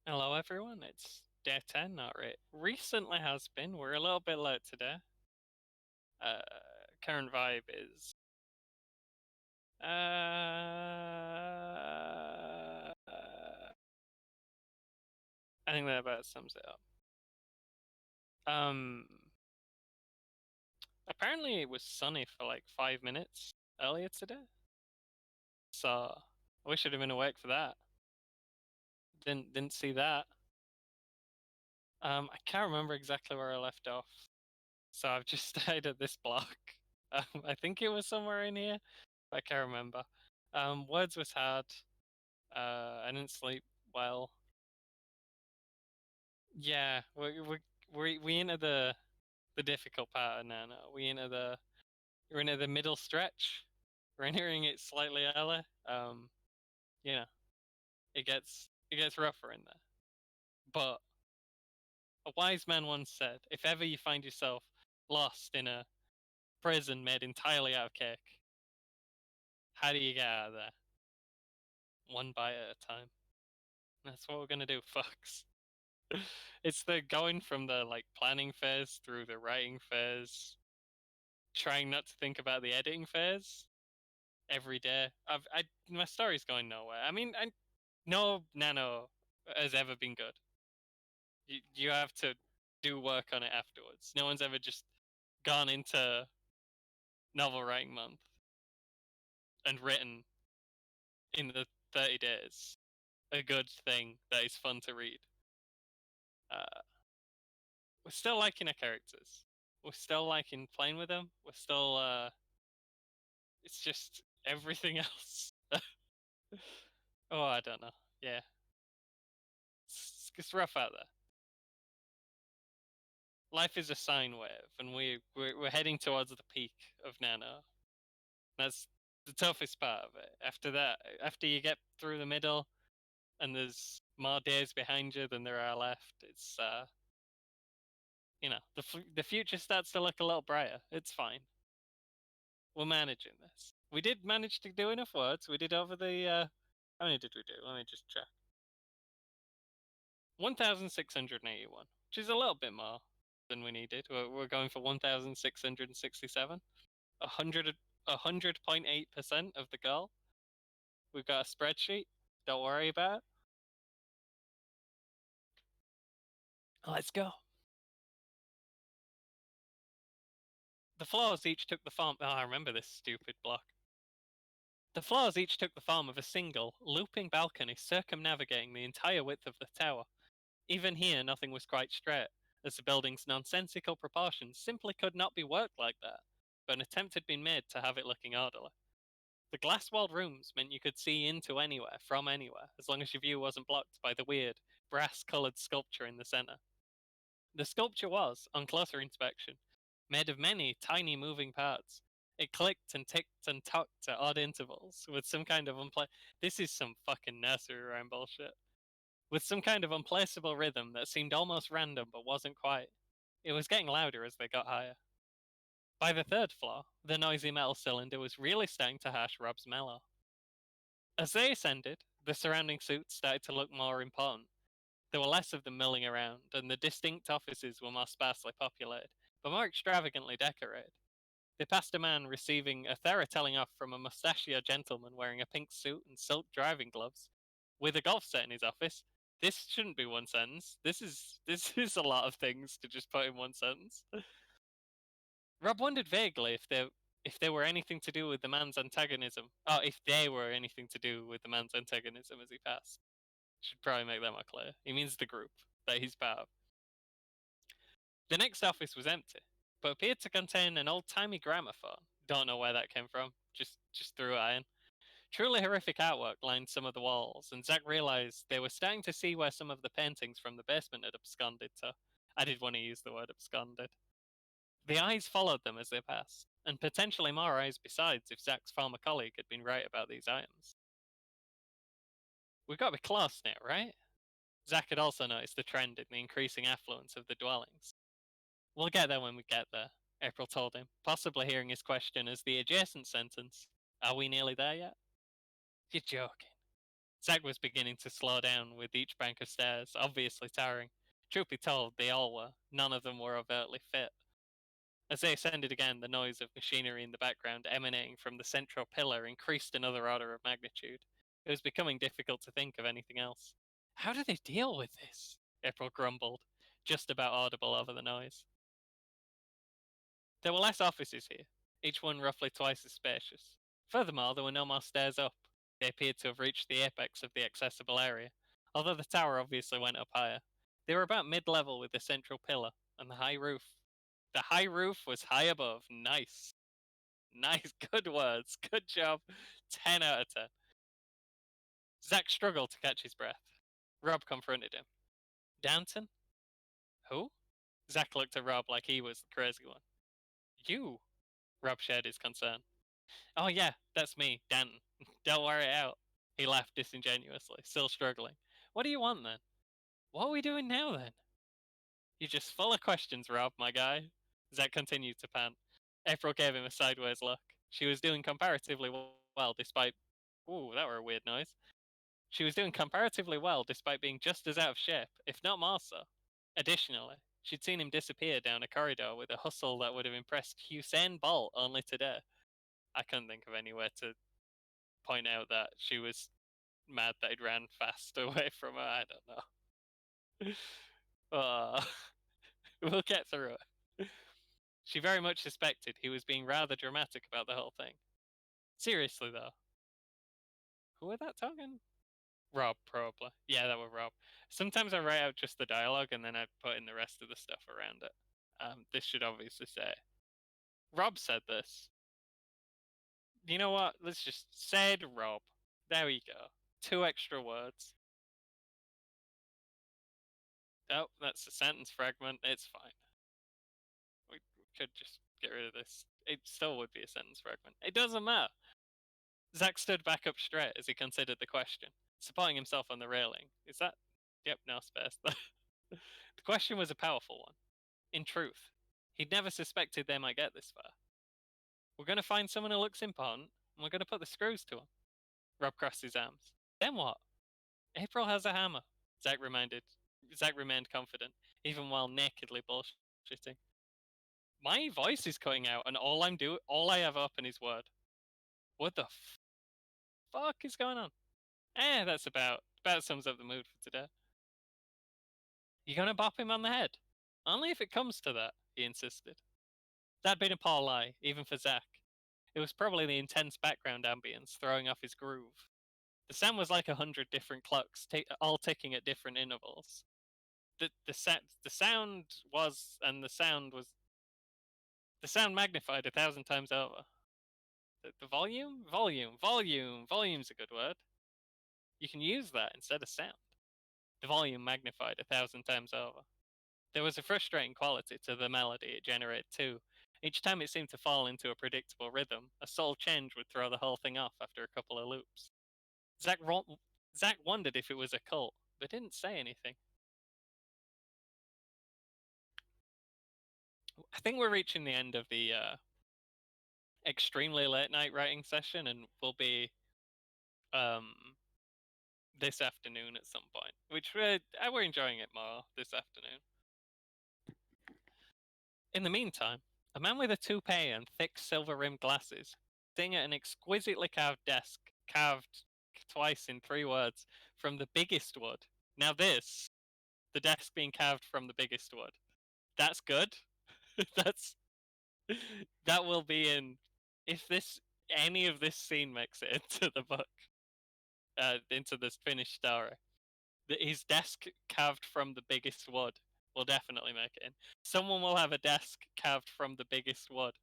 Hello, everyone. It's Day 10, not right. Recently has been. We're a little bit late today. Uh, Current vibe is. I think that about sums it up. Um, Apparently it was sunny for like 5 minutes earlier today. So I wish I'd have been awake for that. Didn't see that. I can't remember exactly where I left off. So I've just stayed at this block. I think it was somewhere in here. I can't remember. Words was hard. I didn't sleep well. Yeah, we into the difficult part of Nano. We're into the middle stretch. We're entering it slightly early. You know, it gets rougher in there. But a wise man once said, if ever you find yourself lost in a prison made entirely out of cake, how do you get out of there? One bite at a time. That's what we're gonna do, fucks. It's the going from the like planning phase through the writing phase, trying not to think about the editing phase every day. My story's going nowhere. I mean, no Nano has ever been good. You have to do work on it afterwards. No one's ever just gone into novel writing month and written in the 30 days a good thing that is fun to read. Uh, we're still liking our characters. We're still liking playing with them. We're still it's just everything else. Oh, I don't know. Yeah, it's rough out there. Life is a sine wave, and we're heading towards the peak of Nano. That's the toughest part of it. After that, after you get through the middle, and there's more days behind you than there are left, it's the future starts to look a little brighter. It's fine. We're managing this. We did manage to do enough words. We did over the. How many did we do? Let me just check. 1,681, which is a little bit more than we needed. We're going for 1,667. 100.8% of the goal. We've got a spreadsheet. Don't worry about it. Let's go. The floors each took the form. Oh, I remember this stupid block. The floors each took the form of a single, looping balcony circumnavigating the entire width of the tower. Even here, nothing was quite straight, as the building's nonsensical proportions simply could not be worked like that, but an attempt had been made to have it looking orderly. The glass-walled rooms meant you could see into anywhere, from anywhere, as long as your view wasn't blocked by the weird, brass-coloured sculpture in the centre. The sculpture was, on closer inspection, made of many tiny moving parts. It clicked and ticked and tucked at odd intervals, with some kind of This is some fucking nursery rhyme bullshit. With some kind of unplaceable rhythm that seemed almost random but wasn't quite. It was getting louder as they got higher. By the third floor, the noisy metal cylinder was really starting to harsh Rob's mellow. As they ascended, the surrounding suits started to look more important. There were less of them milling around, and the distinct offices were more sparsely populated, but more extravagantly decorated. They passed a man receiving a thorough telling off from a mustachioed gentleman wearing a pink suit and silk driving gloves, with a golf set in his office. This shouldn't be one sentence. This is a lot of things to just put in one sentence. Rob wondered vaguely if they were anything to do with the man's antagonism. Oh, if they were anything to do with the man's antagonism as he passed. Should probably make that more clear. He means the group that he's part of. The next office was empty, but appeared to contain an old-timey gramophone. Don't know where that came from. Just threw it in. Truly horrific artwork lined some of the walls, and Zack realized they were starting to see where some of the paintings from the basement had absconded to. I did want to use the word absconded. The eyes followed them as they passed, and potentially more eyes besides if Zack's former colleague had been right about these items. We've got to be close now, right? Zack had also noticed the trend in the increasing affluence of the dwellings. We'll get there when we get there, April told him, possibly hearing his question as the adjacent sentence. Are we nearly there yet? You're joking. Zack was beginning to slow down with each bank of stairs, obviously tiring. Truth be told, they all were. None of them were overtly fit. As they ascended again, the noise of machinery in the background emanating from the central pillar increased another order of magnitude. It was becoming difficult to think of anything else. How do they deal with this? April grumbled, just about audible over the noise. There were less offices here, each one roughly twice as spacious. Furthermore, there were no more stairs up. They appeared to have reached the apex of the accessible area, although the tower obviously went up higher. They were about mid-level with the central pillar and the high roof. The high roof was high above. Nice. Nice. Good words. Good job. 10 out of 10. Zack struggled to catch his breath. Rob confronted him. Danton? Who? Zack looked at Rob like he was the crazy one. You? Rob shared his concern. Oh yeah, that's me, Danton. Don't worry it out. He laughed disingenuously, still struggling. What do you want then? What are we doing now then? You're just full of questions, Rob, my guy. Zack continued to pant. April gave him a sideways look. She was doing comparatively well despite... Ooh, that were a weird noise. She was doing comparatively well despite being just as out of shape, if not more so. Additionally, she'd seen him disappear down a corridor with a hustle that would have impressed Usain Bolt only today. I couldn't think of anywhere to point out that she was mad that he'd ran fast away from her. I don't know. We'll get through it. She very much suspected he was being rather dramatic about the whole thing. Seriously, though. Who were that talking? Rob, probably. Yeah, that was Rob. Sometimes I write out just the dialogue and then I put in the rest of the stuff around it. This should obviously say. Rob said this. You know what? Let's just said Rob. There we go. 2 extra words. Oh, that's a sentence fragment. It's fine. We could just get rid of this. It still would be a sentence fragment. It doesn't matter. Zack stood back up straight as he considered the question, supporting himself on the railing. Is that... Yep, no space. The question was a powerful one. In truth, he'd never suspected they might get this far. We're going to find someone who looks important, and we're going to put the screws to him. Rob crossed his arms. Then what? April has a hammer, Zack reminded. Zack remained confident, even while nakedly bullshitting. My voice is cutting out, and all I have open is Word. What the fuck is going on? That's about sums up the mood for today. You gonna bop him on the head? Only if it comes to that, he insisted. That'd been a poor lie, even for Zack. It was probably the intense background ambience throwing off his groove. The sound was like 100 different clocks, all ticking at different intervals. The sound was, and the sound was... The sound magnified 1,000 times over. The volume? Volume's a good word. You can use that instead of sound. The volume magnified 1,000 times over. There was a frustrating quality to the melody it generated too. Each time it seemed to fall into a predictable rhythm, a subtle change would throw the whole thing off after a couple of loops. Zack wondered if it was a cult, but didn't say anything. I think we're reaching the end of the extremely late night writing session, and we'll be this afternoon at some point, which we're enjoying it more this afternoon. In the meantime, a man with a toupee and thick silver-rimmed glasses, sitting at an exquisitely carved desk, carved twice in 3 words, from the biggest wood. Now this, the desk being carved from the biggest wood. That's good. That will be in... If any of this scene makes it into the book, into this finished story, his desk carved from the biggest wood will definitely make it in. Someone will have a desk carved from the biggest wood.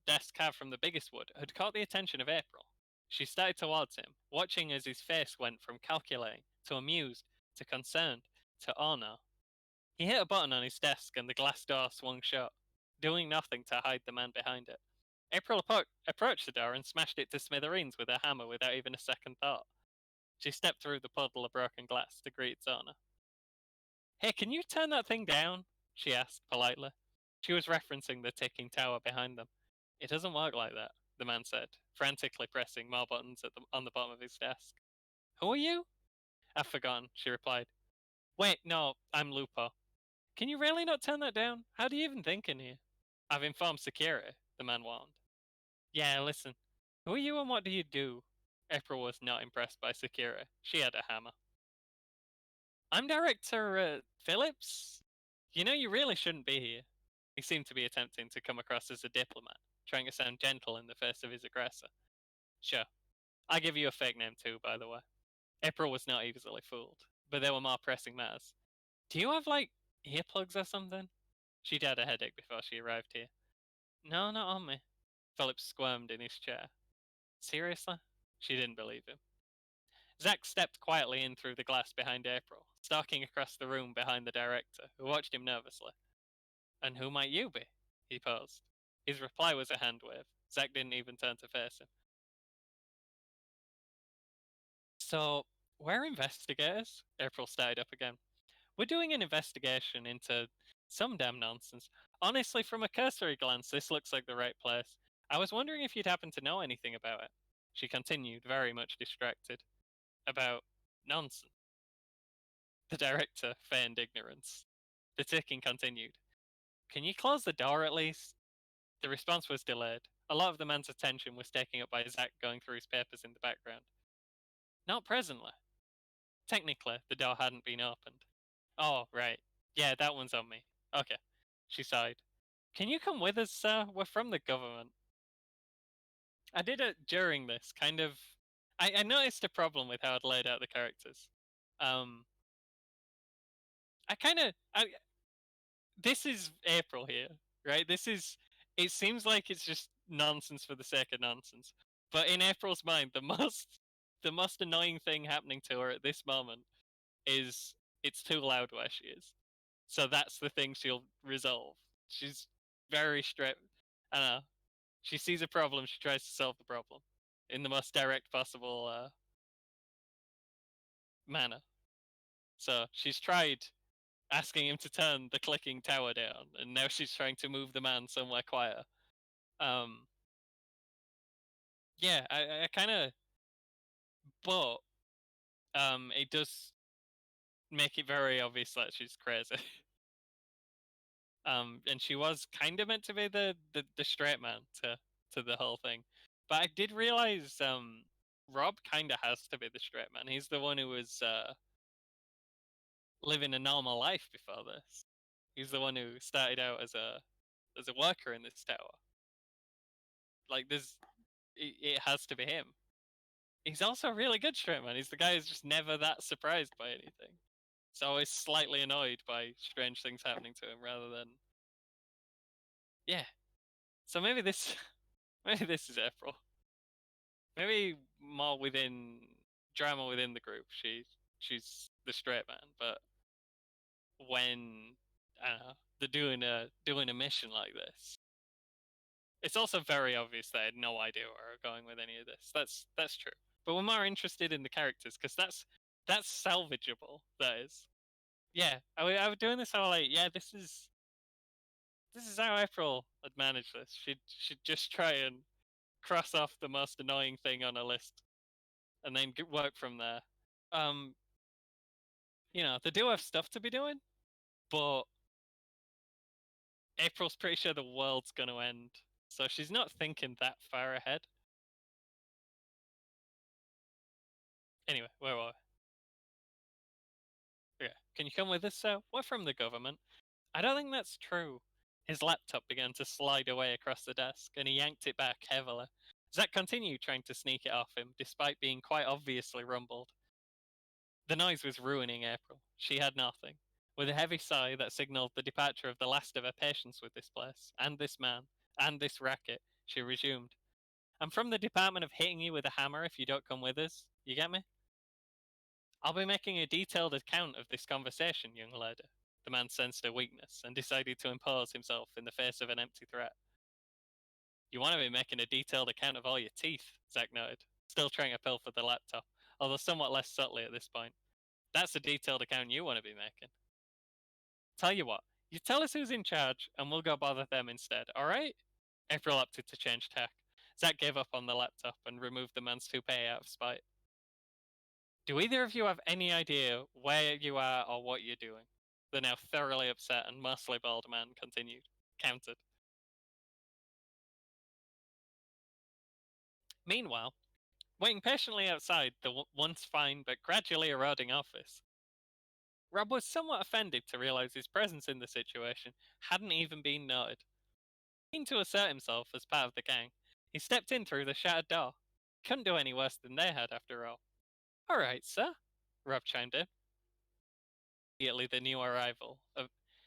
Desk carved from the biggest wood had caught the attention of April. She started towards him, watching as his face went from calculating to amused to concerned to honor. He hit a button on his desk and the glass door swung shut, doing nothing to hide the man behind it. April approached the door and smashed it to smithereens with her hammer without even a second thought. She stepped through the puddle of broken glass to greet its owner. Hey, can you turn that thing down? She asked politely. She was referencing the ticking tower behind them. It doesn't work like that. the man said, frantically pressing more buttons on the bottom of his desk. Who are you? I've forgotten, she replied. Wait, no, I'm Lupo. Can you really not turn that down? How do you even think in here? I've informed security, the man warned. Yeah, listen. Who are you and what do you do? April was not impressed by security. She had a hammer. I'm Director Phillips. You know, you really shouldn't be here. He seemed to be attempting to come across as a diplomat, trying to sound gentle in the face of his aggressor. Sure. I give you a fake name too, by the way. April was not easily fooled, but there were more pressing matters. Do you have, like, earplugs or something? She'd had a headache before she arrived here. No, not on me. Phillips squirmed in his chair. Seriously? She didn't believe him. Zack stepped quietly in through the glass behind April, stalking across the room behind the director, who watched him nervously. And who might you be? He posed. His reply was a hand wave. Zack didn't even turn to face him. So, we're investigators? April started up again. We're doing an investigation into some damn nonsense. Honestly, from a cursory glance, this looks like the right place. I was wondering if you'd happen to know anything about it. She continued, very much distracted. About nonsense. The director feigned ignorance. The ticking continued. Can you close the door at least? The response was delayed. A lot of the man's attention was taken up by Zack going through his papers in the background. Not presently. Technically, the door hadn't been opened. Oh, right. Yeah, that one's on me. Okay. She sighed. Can you come with us, sir? We're from the government. I did it during this, kind of. I noticed a problem with how I'd laid out the characters. Um, I kind of. This is April here, right? This is. It seems like it's just nonsense for the sake of nonsense. But in April's mind, the most annoying thing happening to her at this moment is it's too loud where she is. So that's the thing she'll resolve. She's very straight. I don't know. She sees a problem, she tries to solve the problem in the most direct possible manner. So she's tried asking him to turn the clicking tower down, and now she's trying to move the man somewhere quieter. Um, yeah, I kind of, but it does make it very obvious that she's crazy. And she was kind of meant to be the straight man to the whole thing, but I did realize Rob kind of has to be the straight man. He's the one who was living a normal life before this. He's the one who started out as a worker in this tower. Like it has to be him. He's also a really good straight man. He's the guy who's just never that surprised by anything. He's always slightly annoyed by strange things happening to him, rather than yeah. So maybe this is April. Maybe more within drama within the group. She's the straight man, but when I don't know, they're doing a mission like this, it's also very obvious they had no idea where we're going with any of this. That's true. But we're more interested in the characters because that's salvageable. That is. Yeah, I was doing this all like, yeah, this is how April had managed this. She'd just try and cross off the most annoying thing on a list, and then work from there. Um, they do have stuff to be doing, but April's pretty sure the world's going to end, so she's not thinking that far ahead. Anyway, where were we? Yeah, can you come with us, sir? We're from the government. I don't think that's true. His laptop began to slide away across the desk, and he yanked it back heavily. Zack continued trying to sneak it off him, despite being quite obviously rumbled. The noise was ruining April. She had nothing. With a heavy sigh that signalled the departure of the last of her patience with this place, and this man, and this racket, she resumed. I'm from the department of hitting you with a hammer if you don't come with us. You get me? I'll be making a detailed account of this conversation, young lady. The man sensed her weakness and decided to impose himself in the face of an empty threat. You want to be making a detailed account of all your teeth, Zack noted, still trying to pilfer the laptop, although somewhat less subtly at this point. That's a detailed account you want to be making. Tell you what, you tell us who's in charge, and we'll go bother them instead, alright? April opted to change tack. Zach gave up on the laptop and removed the man's toupee out of spite. Do either of you have any idea where you are or what you're doing? The now thoroughly upset and mostly bald man countered. Meanwhile, waiting patiently outside the once fine but gradually eroding office, Rob was somewhat offended to realize his presence in the situation hadn't even been noted. Keen to assert himself as part of the gang, he stepped in through the shattered door. Couldn't do any worse than they had, after all. All right, sir, Rob chimed in.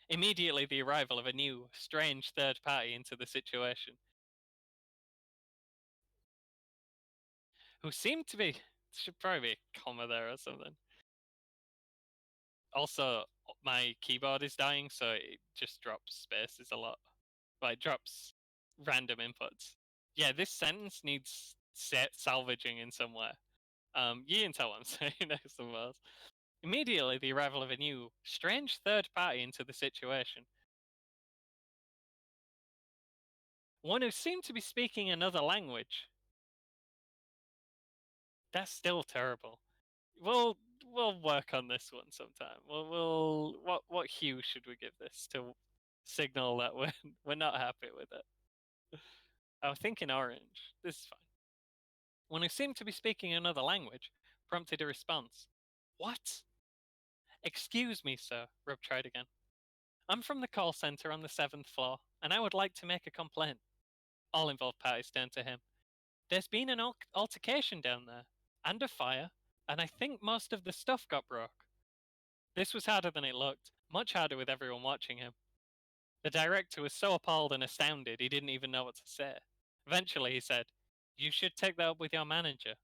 Immediately the arrival of a new, strange third party into the situation, who seemed to be, should probably be a comma there or something. Also, my keyboard is dying, so it just drops spaces a lot. Like, drops random inputs. Yeah, this sentence needs salvaging in somewhere. You can tell what I'm saying next to else. Immediately, the arrival of a new, strange third party into the situation. One who seemed to be speaking another language. That's still terrible. We'll work on this one sometime. What hue should we give this to signal that we're not happy with it? I was thinking orange. This is fine. One who seemed to be speaking another language prompted a response. What? Excuse me, sir, Rob tried again. I'm from the call center on the 7th floor, and I would like to make a complaint. All involved parties turned to him. There's been an altercation down there, and a fire, and I think most of the stuff got broke. This was harder than it looked, much harder with everyone watching him. The director was so appalled and astounded he didn't even know what to say. Eventually he said, You should take that up with your manager.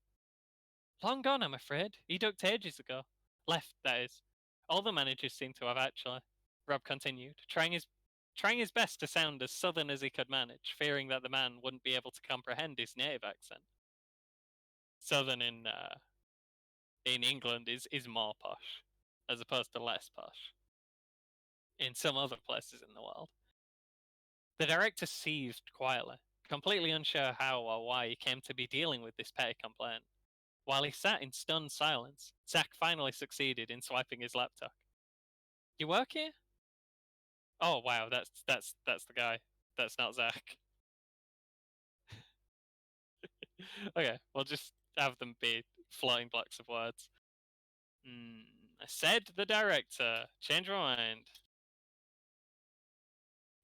Long gone, I'm afraid. He ducked ages ago. Left, that is. All the managers seem to have, actually. Rob continued, trying his best to sound as southern as he could manage, fearing that the man wouldn't be able to comprehend his native accent. Southern in England is more posh, as opposed to less posh in some other places in the world. The director seethed quietly, completely unsure how or why he came to be dealing with this petty complaint. While he sat in stunned silence, Zach finally succeeded in swiping his laptop. You work here? Oh wow, that's the guy. That's not Zach. Okay, we'll just have them be floating blocks of words. Said the director. Change my mind.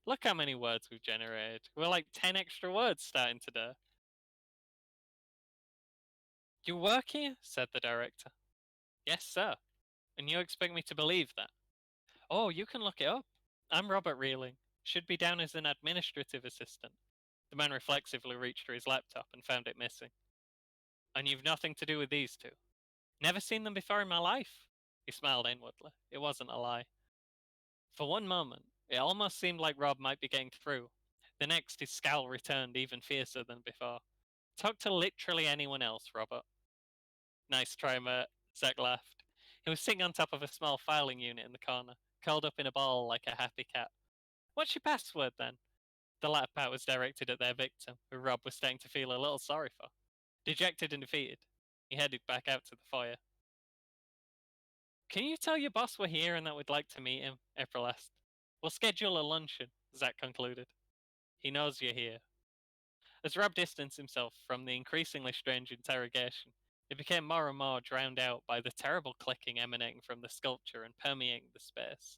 Look how many words we've generated. We're like 10 extra words starting today. You work here? Said the director. Yes, sir. And you expect me to believe that? Oh, you can look it up. I'm Robert Reeling. Should be down as an administrative assistant. The man reflexively reached for his laptop and found it missing. And you've nothing to do with these two? Never seen them before in my life. He smiled inwardly. It wasn't a lie. For one moment, it almost seemed like Rob might be getting through. The next, his scowl returned even fiercer than before. Talk to literally anyone else, Robert. Nice try, mate. Zach laughed. He was sitting on top of a small filing unit in the corner, curled up in a ball like a happy cat. What's your password, then? The latter part was directed at their victim, who Rob was starting to feel a little sorry for. Dejected and defeated, he headed back out to the foyer. Can you tell your boss we're here and that we'd like to meet him? April asked. We'll schedule a luncheon, Zach concluded. He knows you're here. As Rob distanced himself from the increasingly strange interrogation, it became more and more drowned out by the terrible clicking emanating from the sculpture and permeating the space.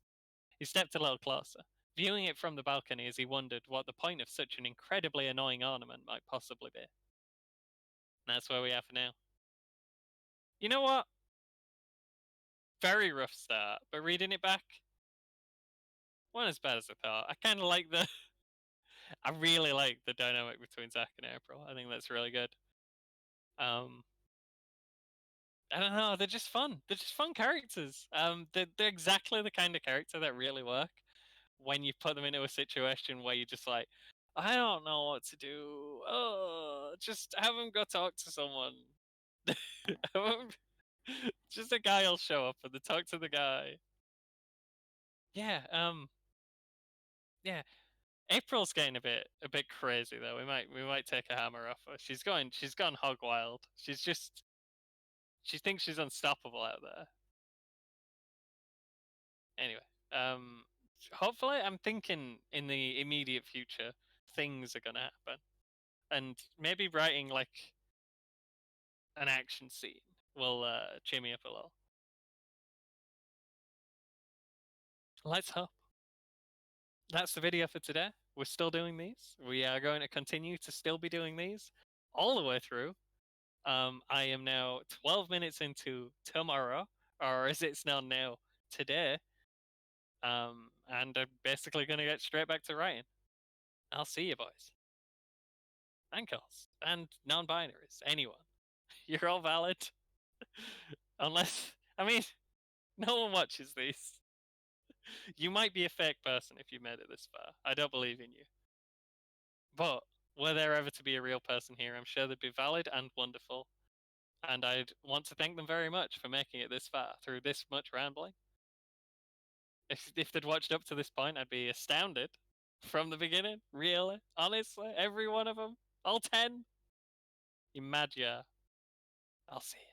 He stepped a little closer, viewing it from the balcony as he wondered what the point of such an incredibly annoying ornament might possibly be. And that's where we are for now. You know what? Very rough start, but reading it back, wasn't as bad as I thought. I kind of like I really like the dynamic between Zach and April. I think that's really good. I don't know. They're just fun. They're just fun characters. They're exactly the kind of character that really work when you put them into a situation where you're just like, I don't know what to do. Oh, just have them go talk to someone. Just a guy will show up and they talk to the guy. Yeah. Yeah. April's getting a bit crazy though. We might take a hammer off her. She's gone hog wild. She thinks she's unstoppable out there. Anyway, hopefully, I'm thinking in the immediate future things are gonna happen, and maybe writing like an action scene will cheer me up a little. Let's hope. That's the video for today. We're still doing these. We are going to continue to still be doing these all the way through. I am now 12 minutes into tomorrow, or as it's known now, today. And I'm basically going to get straight back to writing. I'll see you, boys. And girls. And non binaries. Anyone. You're all valid. Unless, I mean, no one watches these. You might be a fake person if you made it this far. I don't believe in you. But were there ever to be a real person here, I'm sure they'd be valid and wonderful. And I'd want to thank them very much for making it this far through this much rambling. If they'd watched up to this point, I'd be astounded. From the beginning, really, honestly, every one of them, all 10. You mad, yeah. I'll see you.